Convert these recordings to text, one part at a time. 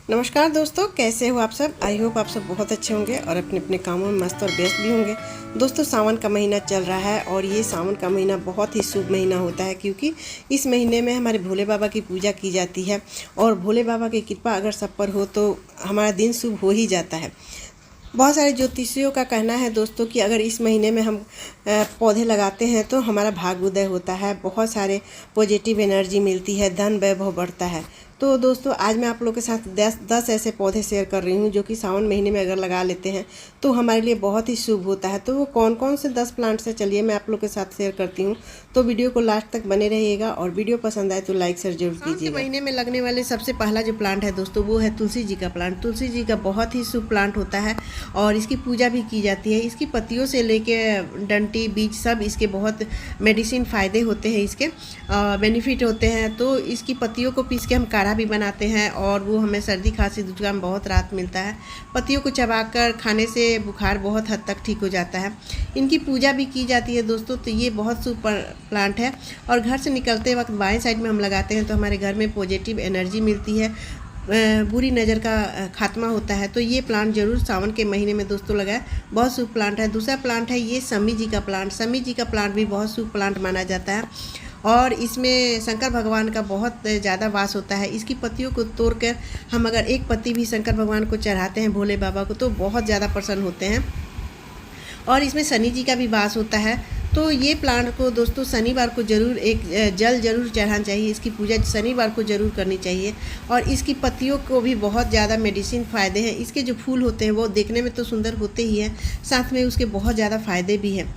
नमस्कार दोस्तों, कैसे हो आप सब। आई होप आप सब बहुत अच्छे होंगे और अपने अपने कामों में मस्त और व्यस्त भी होंगे। दोस्तों, सावन का महीना चल रहा है और ये सावन का महीना बहुत ही शुभ महीना होता है, क्योंकि इस महीने में हमारे भोले बाबा की पूजा की जाती है और भोले बाबा की कृपा अगर सब पर हो तो हमारा दिन शुभ हो ही जाता है। बहुत सारे ज्योतिषियों का कहना है दोस्तों कि अगर इस महीने में हम पौधे लगाते हैं तो हमारा भाग्य उदय होता है, बहुत सारे पॉजिटिव एनर्जी मिलती है, धन वैभव बढ़ता है। तो दोस्तों, आज मैं आप लोगों के साथ 10 ऐसे पौधे शेयर कर रही हूँ जो कि सावन महीने में अगर लगा लेते हैं तो हमारे लिए बहुत ही शुभ होता है। तो वो कौन कौन से 10 प्लांट्स हैं, चलिए मैं आप लोग के साथ शेयर करती हूँ। तो वीडियो को लास्ट तक बने रहिएगा और वीडियो पसंद आए तो लाइक शेयर जरूर कीजिएगा। महीने में लगने वाले सबसे पहला जो प्लांट है दोस्तों, वो है तुलसी जी का प्लांट। तुलसी जी का बहुत ही शुभ प्लांट होता है और इसकी पूजा भी की जाती है। इसकी पत्तियों से लेके डंटी बीज सब इसके बहुत मेडिसिन फ़ायदे होते हैं, इसके बेनिफिट होते हैं। तो इसकी पत्तियों को पीस के हम काढ़ा भी बनाते हैं और वो हमें सर्दी खांसी जुकाम बहुत राहत मिलता है। पत्तियों को चबाकर खाने से बुखार बहुत हद तक ठीक हो जाता है। इनकी पूजा भी की जाती है दोस्तों। तो ये बहुत शुभ प्लांट है और घर से निकलते वक्त बाएं साइड में हम लगाते हैं तो हमारे घर में पॉजिटिव एनर्जी मिलती है, बुरी नज़र का खात्मा होता है। तो ये प्लांट जरूर सावन के महीने में दोस्तों लगाए, बहुत शुभ प्लांट है। दूसरा प्लांट है ये शमी जी का प्लांट। शमी जी का प्लांट भी बहुत शुभ प्लांट माना जाता है और इसमें शंकर भगवान का बहुत ज़्यादा वास होता है। इसकी पत्तियों को तोड़कर हम अगर एक पत्ती भी शंकर भगवान को चढ़ाते हैं, भोले बाबा को, तो बहुत ज़्यादा प्रसन्न होते हैं। और इसमें शनि जी का भी वास होता है। तो ये प्लांट को दोस्तों शनिवार को ज़रूर एक जल ज़रूर चढ़ाना चाहिए। इसकी पूजा शनिवार को ज़रूर करनी चाहिए और इसकी पत्तियों को भी बहुत ज़्यादा मेडिसिन फ़ायदे हैं। इसके जो फूल होते हैं वो देखने में तो सुंदर होते ही हैं, साथ में उसके बहुत ज़्यादा फ़ायदे भी हैं।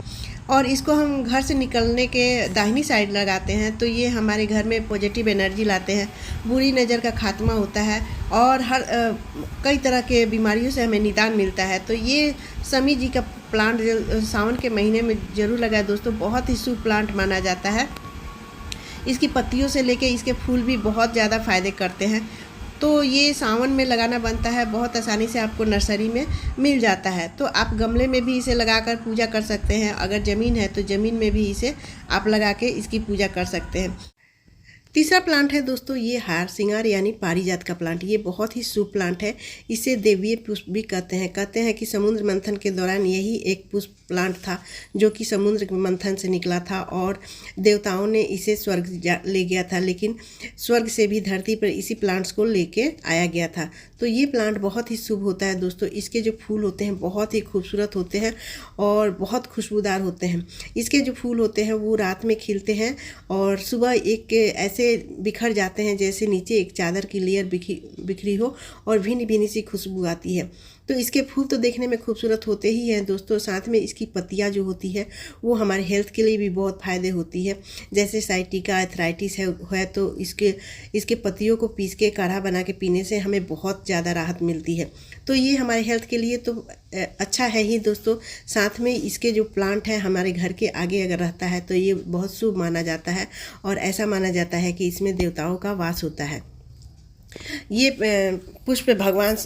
और इसको हम घर से निकलने के दाहिनी साइड लगाते हैं तो ये हमारे घर में पॉजिटिव एनर्जी लाते हैं, बुरी नज़र का खात्मा होता है और हर कई तरह के बीमारियों से हमें निदान मिलता है। तो ये शमी जी का प्लांट सावन के महीने में ज़रूर लगाए दोस्तों, बहुत ही शुभ प्लांट माना जाता है। इसकी पत्तियों से लेके इसके फूल भी बहुत ज़्यादा फ़ायदे करते हैं। तो ये सावन में लगाना बनता है, बहुत आसानी से आपको नर्सरी में मिल जाता है। तो आप गमले में भी इसे लगाकर पूजा कर सकते हैं। अगर ज़मीन है तो ज़मीन में भी इसे आप लगा के इसकी पूजा कर सकते हैं। तीसरा प्लांट है दोस्तों ये हार सिंगार यानी पारिजात का प्लांट। ये बहुत ही शुभ प्लांट है। इसे देवीय पुष्प भी कहते हैं कि समुद्र मंथन के दौरान यही एक पुष्प प्लांट था जो कि समुद्र मंथन से निकला था और देवताओं ने इसे स्वर्ग ले गया था, लेकिन स्वर्ग से भी धरती पर इसी प्लांट्स को लेके आया गया था। तो ये प्लांट बहुत ही शुभ होता है दोस्तों। इसके जो फूल होते हैं बहुत ही खूबसूरत होते हैं और बहुत खुशबूदार होते हैं। इसके जो फूल होते हैं वो रात में खिलते हैं और सुबह एक ऐसे बिखर जाते हैं जैसे नीचे एक चादर की लेयर बिखरी हो और भीनी भीनी सी खुशबू आती है। तो इसके फूल तो देखने में खूबसूरत होते ही हैं दोस्तों, साथ में इसकी पत्तियां जो होती है वो हमारे हेल्थ के लिए भी बहुत फ़ायदे होती है। जैसे साइटिका आर्थराइटिस है तो इसके पत्तियों को पीस के काढ़ा बना के पीने से हमें बहुत ज़्यादा राहत मिलती है। तो ये हमारे हेल्थ के लिए तो अच्छा है ही दोस्तों। साथ में इसके जो प्लांट है हमारे घर के आगे अगर रहता है तो ये बहुत शुभ माना जाता है और ऐसा माना जाता है कि इसमें देवताओं का वास होता है। ये पुष्प भगवान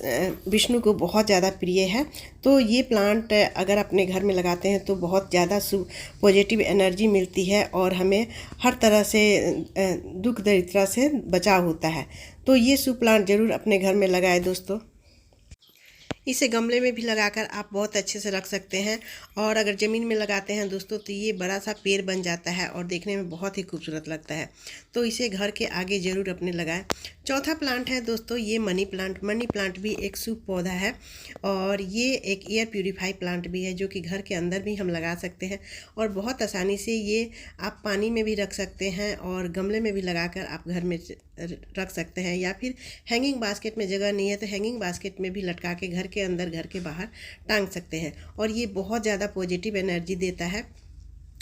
विष्णु को बहुत ज़्यादा प्रिय है। तो ये प्लांट अगर अपने घर में लगाते हैं तो बहुत ज़्यादा पॉजिटिव एनर्जी मिलती है और हमें हर तरह से दुख दरिद्रता से बचाव होता है। तो ये शुभ प्लांट ज़रूर अपने घर में लगाएं दोस्तों। इसे गमले में भी लगाकर आप बहुत अच्छे से रख सकते हैं और अगर ज़मीन में लगाते हैं दोस्तों तो ये बड़ा सा पेड़ बन जाता है और देखने में बहुत ही खूबसूरत लगता है। तो इसे घर के आगे ज़रूर अपने लगाएं। चौथा प्लांट है दोस्तों ये मनी प्लांट। मनी प्लांट भी एक शुभ पौधा है और ये एक एयर प्यूरीफाई प्लांट भी है जो कि घर के अंदर भी हम लगा सकते हैं और बहुत आसानी से ये आप पानी में भी रख सकते हैं और गमले में भी लगाकर आप घर में रख सकते हैं, या फिर हैंगिंग बास्केट में जगह नहीं है तो हैंगिंग बास्केट में भी लटका के घर के अंदर घर के बाहर टांग सकते हैं। और ये बहुत ज़्यादा पॉजिटिव एनर्जी देता है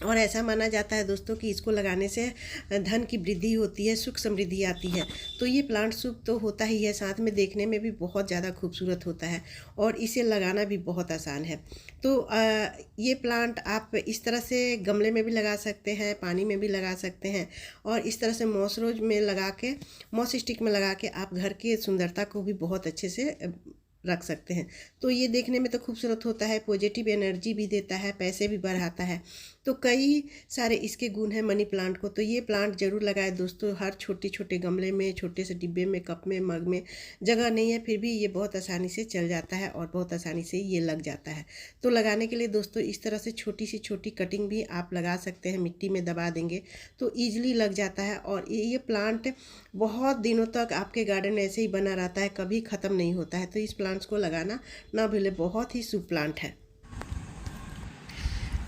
और ऐसा माना जाता है दोस्तों कि इसको लगाने से धन की वृद्धि होती है, सुख समृद्धि आती है। तो ये प्लांट शुभ तो होता ही है, साथ में देखने में भी बहुत ज़्यादा खूबसूरत होता है और इसे लगाना भी बहुत आसान है। तो ये प्लांट आप इस तरह से गमले में भी लगा सकते हैं, पानी में भी लगा सकते हैं और इस तरह से मॉस रोज में लगा के, मॉस स्टिक में लगा के आप घर की सुंदरता को भी बहुत अच्छे से रख सकते हैं। तो ये देखने में तो खूबसूरत होता है, पॉजिटिव एनर्जी भी देता है, पैसे भी बढ़ाता है। तो कई सारे इसके गुण हैं मनी प्लांट को। तो ये प्लांट ज़रूर लगाएं दोस्तों। हर छोटे छोटे गमले में, छोटे से डिब्बे में, कप में, मग में जगह नहीं है, फिर भी ये बहुत आसानी से चल जाता है और बहुत आसानी से ये लग जाता है। तो लगाने के लिए दोस्तों इस तरह से छोटी सी छोटी कटिंग भी आप लगा सकते हैं। मिट्टी में दबा देंगे तो ईजिली लग जाता है और ये प्लांट बहुत दिनों तक आपके गार्डन ऐसे ही बना रहता है, कभी ख़त्म नहीं होता है। तो इस प्लांट्स को लगाना ना भूलें, बहुत ही शुभ प्लांट है।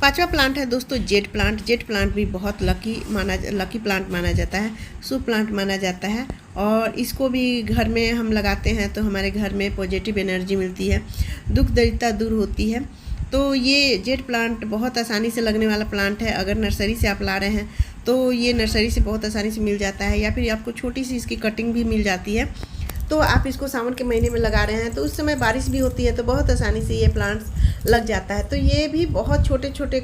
पांचवा प्लांट है दोस्तों जेड प्लांट। जेड प्लांट भी बहुत लकी प्लांट माना जाता है, शुभ प्लांट माना जाता है। और इसको भी घर में हम लगाते हैं तो हमारे घर में पॉजिटिव एनर्जी मिलती है, दुख दरिद्रता दूर होती है। तो ये जेड प्लांट बहुत आसानी से लगने वाला प्लांट है। अगर नर्सरी से आप ला रहे हैं तो ये नर्सरी से बहुत आसानी से मिल जाता है, या फिर आपको छोटी सी इसकी कटिंग भी मिल जाती है। तो आप इसको सावन के महीने में लगा रहे हैं तो उस समय बारिश भी होती है तो बहुत आसानी से ये प्लांट्स लग जाता है। तो ये भी बहुत छोटे छोटे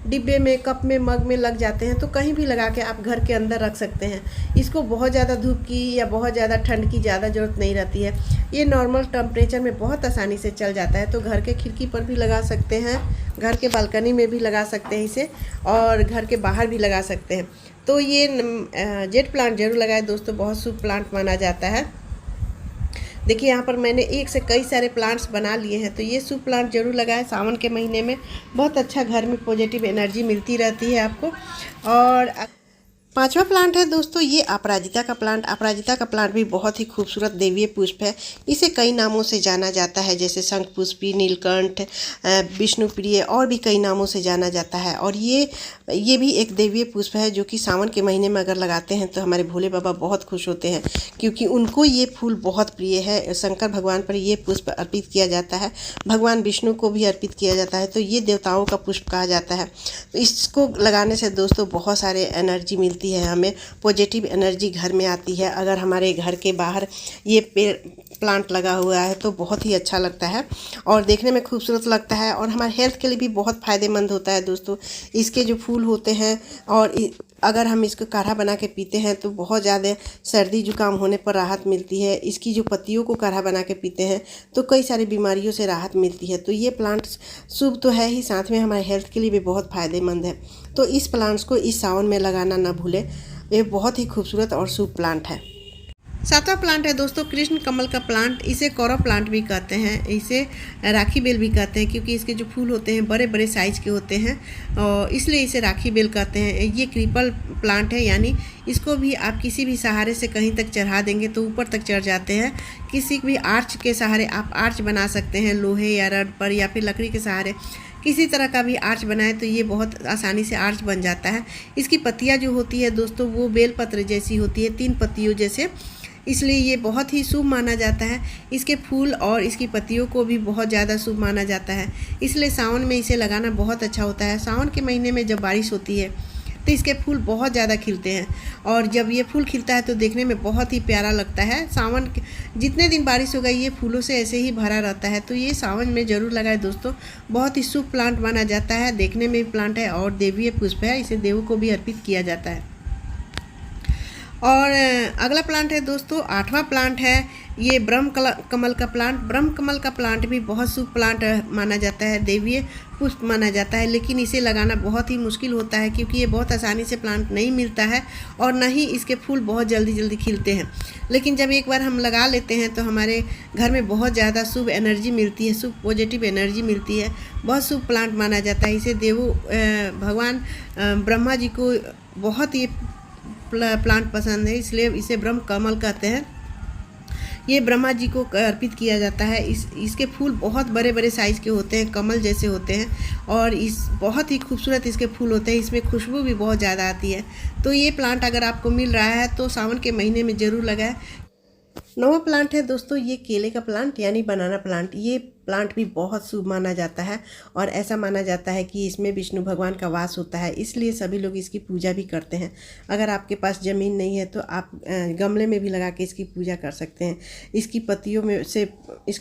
डिब्बे में, कप में, मग में लग जाते हैं। तो कहीं भी लगा के आप घर के अंदर रख सकते हैं। इसको बहुत ज़्यादा धूप की या बहुत ज़्यादा ठंड की ज़्यादा ज़रूरत नहीं रहती है। ये नॉर्मल टेम्परेचर में बहुत आसानी से चल जाता है। तो घर के खिड़की पर भी लगा सकते हैं, घर के बालकनी में भी लगा सकते हैं इसे, और घर के बाहर भी लगा सकते हैं। तो ये जेड प्लांट जरूर लगाए दोस्तों, बहुत शुभ प्लांट माना जाता है। देखिए यहाँ पर मैंने एक से कई सारे प्लांट्स बना लिए हैं। तो ये शुभ प्लांट जरूर लगाएं सावन के महीने में, बहुत अच्छा घर में पॉजिटिव एनर्जी मिलती रहती है आपको। और पांचवा प्लांट है दोस्तों ये अपराजिता का प्लांट। अपराजिता का प्लांट भी बहुत ही खूबसूरत देवीय पुष्प है। इसे कई नामों से जाना जाता है, जैसे शंख पुष्पी, नीलकंठ, विष्णुप्रिय, और भी कई नामों से जाना जाता है। और ये भी एक देवीय पुष्प है जो कि सावन के महीने में अगर लगाते हैं तो हमारे भोले बाबा बहुत खुश होते हैं, क्योंकि उनको ये फूल बहुत प्रिय है। शंकर भगवान पर ये पुष्प अर्पित किया जाता है, भगवान विष्णु को भी अर्पित किया जाता है। तो ये देवताओं का पुष्प कहा जाता है। तो इसको लगाने से दोस्तों बहुत सारे एनर्जी मिलती है, हमें पॉजिटिव एनर्जी घर में आती है। अगर हमारे घर के बाहर ये पेड़ प्लांट लगा हुआ है तो बहुत ही अच्छा लगता है और देखने में खूबसूरत लगता है, और हमारे हेल्थ के लिए भी बहुत फ़ायदेमंद होता है दोस्तों। इसके जो फूल होते हैं, और अगर हम इसको काढ़ा बना के पीते हैं तो बहुत ज़्यादा सर्दी जुकाम होने पर राहत मिलती है। इसकी जो पत्तियों को काढ़ा बना के पीते हैं तो कई सारी बीमारियों से राहत मिलती है। तो ये प्लांट्स शुभ तो है ही, साथ में हमारे हेल्थ के लिए भी बहुत फ़ायदेमंद है। तो इस प्लांट्स को इस सावन में लगाना ना भूलें, ये बहुत ही खूबसूरत और शुभ प्लांट है। सातवां प्लांट है दोस्तों कृष्ण कमल का प्लांट। इसे कौरव प्लांट भी कहते हैं, इसे राखी बेल भी कहते हैं, क्योंकि इसके जो फूल होते हैं बड़े बड़े साइज के होते हैं और इसलिए इसे राखी बेल कहते हैं। ये क्रीपल प्लांट है, यानी इसको भी आप किसी भी सहारे से कहीं तक चढ़ा देंगे तो ऊपर तक चढ़ जाते हैं। किसी भी आर्च के सहारे आप आर्च बना सकते हैं, लोहे या रड पर, या फिर लकड़ी के सहारे किसी तरह का भी आर्च बनाए तो ये बहुत आसानी से आर्च बन जाता है। इसकी पत्तियाँ जो होती है दोस्तों वो बेलपत्र जैसी होती है, 3 पत्तियों जैसे, इसलिए ये बहुत ही शुभ माना जाता है। इसके फूल और इसकी पत्तियों को भी बहुत ज़्यादा शुभ माना जाता है, इसलिए सावन में इसे लगाना बहुत अच्छा होता है। सावन के महीने में जब बारिश होती है तो इसके फूल बहुत ज़्यादा खिलते हैं, और जब ये फूल खिलता है तो देखने में बहुत ही प्यारा लगता है। सावन जितने दिन बारिश हो गई ये फूलों से ऐसे ही भरा रहता है। तो ये सावन में ज़रूर लगाए दोस्तों, बहुत ही शुभ प्लांट माना जाता है। देखने में भी प्लांट है और देवीय पुष्प है, इसे देवों को भी अर्पित किया जाता है। और अगला प्लांट है दोस्तों 8वां प्लांट है ये ब्रह्म कमल का प्लांट। ब्रह्म कमल का प्लांट भी बहुत शुभ प्लांट माना जाता है, देवीय पुष्प माना जाता है, लेकिन इसे लगाना बहुत ही मुश्किल होता है क्योंकि ये बहुत आसानी से प्लांट नहीं मिलता है और न ही इसके फूल बहुत जल्दी जल्दी खिलते हैं। लेकिन जब एक बार हम लगा लेते हैं तो हमारे घर में बहुत ज़्यादा शुभ एनर्जी मिलती है, शुभ पॉजिटिव एनर्जी मिलती है। बहुत शुभ प्लांट माना जाता है। इसे भगवान ब्रह्मा जी को बहुत ही प्लांट पसंद है, इसलिए इसे ब्रह्म कमल कहते हैं। ये ब्रह्मा जी को अर्पित किया जाता है। इसके फूल बहुत बड़े बड़े साइज़ के होते हैं, कमल जैसे होते हैं, और बहुत ही खूबसूरत इसके फूल होते हैं। इसमें खुशबू भी बहुत ज़्यादा आती है। तो ये प्लांट अगर आपको मिल रहा है तो सावन के महीने में ज़रूर लगाएं। 9वां प्लांट है दोस्तों ये केले का प्लांट यानी बनाना प्लांट। ये प्लांट भी बहुत शुभ माना जाता है और ऐसा माना जाता है कि इसमें विष्णु भगवान का वास होता है, इसलिए सभी लोग इसकी पूजा भी करते हैं। अगर आपके पास ज़मीन नहीं है तो आप गमले में भी लगा के इसकी पूजा कर सकते हैं। इसकी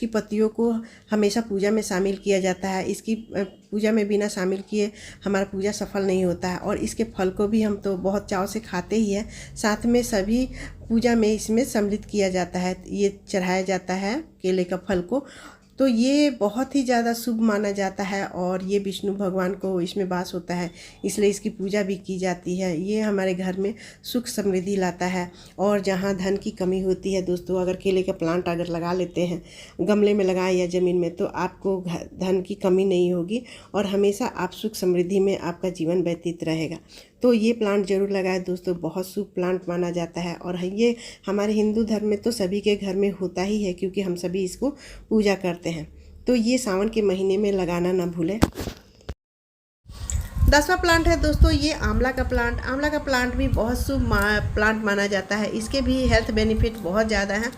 पत्तियों को हमेशा पूजा में शामिल किया जाता है। इसकी पूजा में बिना शामिल किए हमारा पूजा सफल नहीं होता है, और इसके फल को भी हम तो बहुत चाव से खाते ही हैं। साथ में सभी पूजा में इसमें सम्मिलित किया जाता है, ये चढ़ाया जाता है केले का फल को। तो ये बहुत ही ज़्यादा शुभ माना जाता है और ये विष्णु भगवान को इसमें वास होता है, इसलिए इसकी पूजा भी की जाती है। ये हमारे घर में सुख समृद्धि लाता है। और जहाँ धन की कमी होती है दोस्तों, अगर केले का प्लांट अगर लगा लेते हैं गमले में लगाएं या ज़मीन में, तो आपको धन की कमी नहीं होगी और हमेशा आप सुख समृद्धि में आपका जीवन व्यतीत रहेगा। तो ये प्लांट ज़रूर लगाएं दोस्तों, बहुत शुभ प्लांट माना जाता है। और ये हमारे हिंदू धर्म में तो सभी के घर में होता ही है, क्योंकि हम सभी इसको पूजा करते हैं। तो ये सावन के महीने में लगाना ना भूलें। 10वां प्लांट है दोस्तों ये आंवला का प्लांट। आंवला का प्लांट भी बहुत शुभ प्लांट माना जाता है। इसके भी हेल्थ बेनिफिट बहुत ज़्यादा हैं।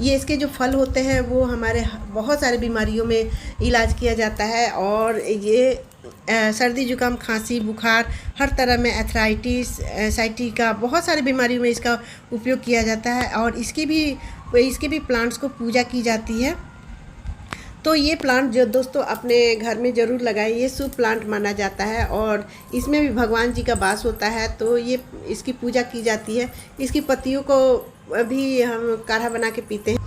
ये इसके जो फल होते हैं वो हमारे बहुत सारी बीमारियों में इलाज किया जाता है। और ये सर्दी जुकाम खांसी बुखार हर तरह में एथराइटिस साइटिका बहुत सारी बीमारियों में इसका उपयोग किया जाता है। और इसके भी प्लांट्स को पूजा की जाती है। तो ये प्लांट जो दोस्तों अपने घर में ज़रूर लगाएं, ये शुभ प्लांट माना जाता है और इसमें भी भगवान जी का वास होता है। तो ये इसकी पूजा की जाती है। इसकी पत्तियों को भी हम काढ़ा बना के पीते हैं।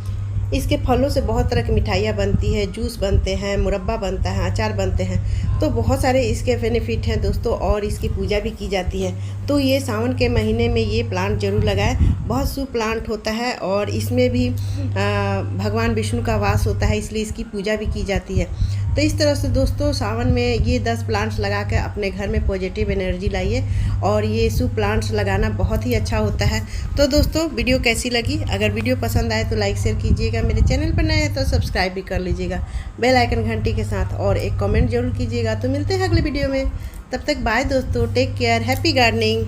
इसके फलों से बहुत तरह की मिठाइयाँ बनती है, जूस बनते हैं, मुरब्बा बनता है, अचार बनते हैं। तो बहुत सारे इसके बेनिफिट हैं दोस्तों और इसकी पूजा भी की जाती है। तो ये सावन के महीने में ये प्लांट ज़रूर लगाएं, बहुत शुभ प्लांट होता है और इसमें भी भगवान विष्णु का वास होता है, इसलिए इसकी पूजा भी की जाती है। तो इस तरह से दोस्तों सावन में ये 10 प्लांट्स लगा कर अपने घर में पॉजिटिव एनर्जी लाइए और ये शुभ प्लांट्स लगाना बहुत ही अच्छा होता है। तो दोस्तों वीडियो कैसी लगी? अगर वीडियो पसंद आए तो लाइक शेयर कीजिएगा, मेरे चैनल पर नए हैं तो सब्सक्राइब भी कर लीजिएगा बेल आइकन घंटी के साथ, और एक कमेंट जरूर कीजिएगा। तो मिलते हैं अगले वीडियो में, तब तक बाय दोस्तों, टेक केयर, हैप्पी गार्डनिंग।